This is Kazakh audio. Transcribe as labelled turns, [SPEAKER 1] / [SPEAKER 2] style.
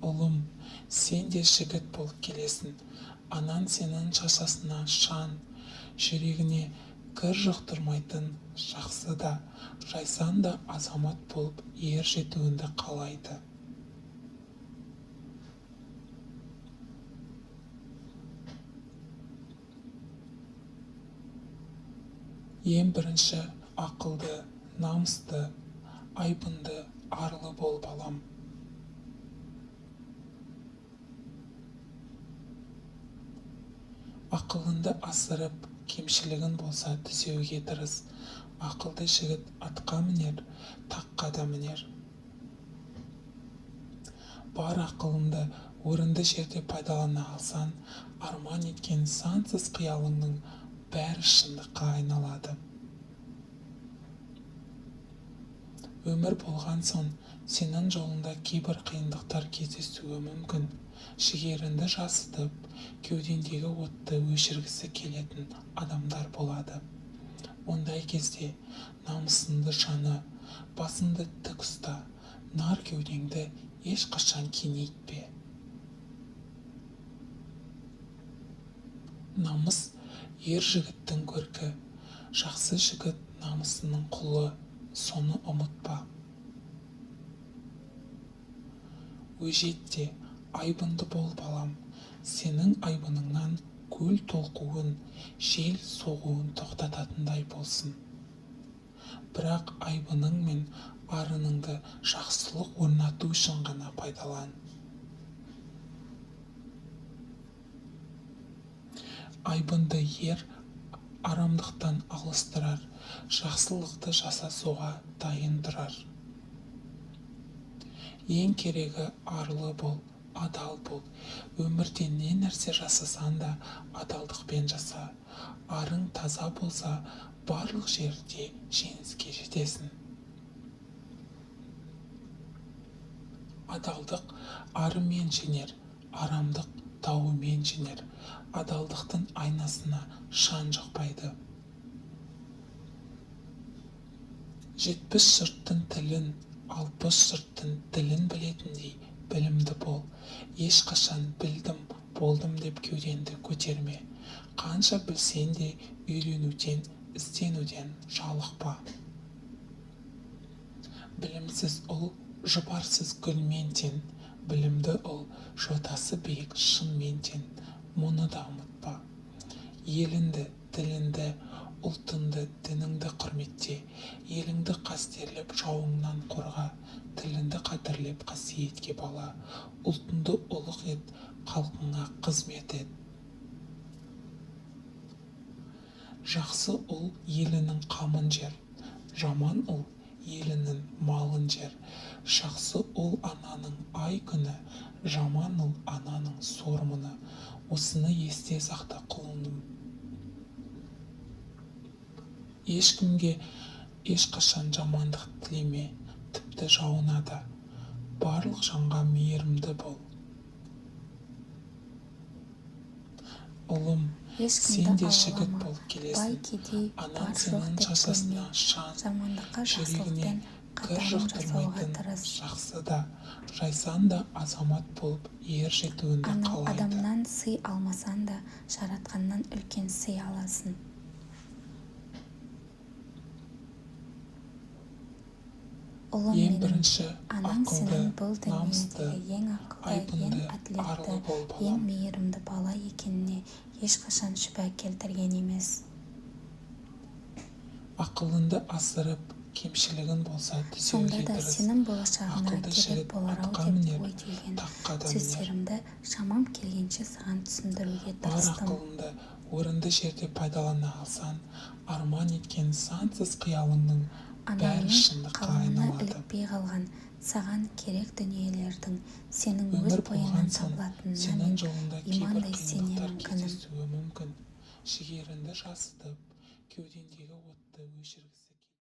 [SPEAKER 1] Ұлым, сен де жігіт болып келесің. Анаң сенің шашасына шан, жүрегіне кір жұқтырмайтын жақсы да, жайсан да азамат болып ер жетуіңді қалайды. Ең бірінші ақылды, намысты, айбынды, арлы бол балам. Ақылыңды асырып, кемшілігін болса түзеуге тырыс. Ақылды жігіт атқа мінер, таққа да мінер. Бар ақылыңды орынды жерде пайдалана алсаң, арман еткен сансыз қиялыңның бәрі шындыққа айналады. Өмір болған соң, сенің жолында кейбір қиындықтар кездесуі мүмкін. Жігеріңді жасытып, кеудеңдегі отты өшіргісі келетін адамдар болады. Ондай кезде намысыңды жаны, басыңды тік ұста, нар кеудеңді ешқашан кеңейтпе. Намыс ер жігіттің көркі, жақсы жігіт намысының құлы, соны ұмытпа. Өжетте, айбынды бол балам, сенің айбыныңнан көл толқуын, жел соғуын тоқтататындай болсын. Бірақ айбының мен арыныңды жақсылық орнату үшін ғана пайдалан. Айбынды ер арамдықтан алыстырар, жақсылықты жасасуға дайын тұрар. Ең керегі арлы бол, адал бол. Өмірде не нәрсе жасасан да адалдықпен жаса. Арың таза болса, барлық жерде жеңіске жетесің. Адалдық арымен жеңер, арамдық дауымен жеңер. Адалдықтың айнасына шаң жұқпайды. 70 жұрттың тілін, 60 жұрттың ділін білетіндей білімді бол. Ешқашан білдім, болдым деп кеудеңді көтерме. Қанша білсең де үйренуден, ізденуден жалықпа. Білімсіз ұл жұпарсыз гүлмен тең, білімді ұл жотасы биік шынмен тең. Мұны да ұмытпа. Еліңді, тіліңді, ұлтыңды, дініңді құрметте. Еліңді қастерлеп жауыңнан қорға. Тіліңді қадірлеп қасиетке бала. Ұлтыңды ұлық ет, халқыңа қызмет ет. Жақсы ұл елінің қамын жер, жаман ұл елінің малын жер. Жақсы ұл ананың ай күні, жаман ұл ананың сормыны. Осыны есте сақта құлыным. Ешкімге ешқашан жамандық тілеме, тіпті жауына да. Барлық жанға мейірімді бол. Ұлым, сен де жігіт болып келесің. Анаң сенің шашасына шаң, жүрегіне кір жұқтырмайтын жақсы да, жайсан да азамат болып ер жетуіңді қалайды.
[SPEAKER 2] Адамнан сый алмасан да, жаратқаннан үлкен сый аласың. Ұлым менің, анаң сенің бұл дүниедегі ең ақылды, ең әділетті, ең мейірімді бала екеніне ешқашан шүбә келтірген емес.
[SPEAKER 1] Ақылыңды асырып, кемшілігін болса түзеуге
[SPEAKER 2] тырыс. Сонда да сенің болашағына керек болар-ау деп ой түйген сөздерімді шамам келгенше саған түсіндіруге тырыстым.
[SPEAKER 1] Бар ақылыңды орынды жерде пайдалана алсаң, арман еткен сансыз қиялыңның бәрі шындыққа айналады.
[SPEAKER 2] Ілікпей қалған саған керек дүниелердің сенің өз бойыңнан табылатынына имандай сенемін күнім.
[SPEAKER 1] Жігеріңді жасытып, кеудеңдегі отты өшіргісі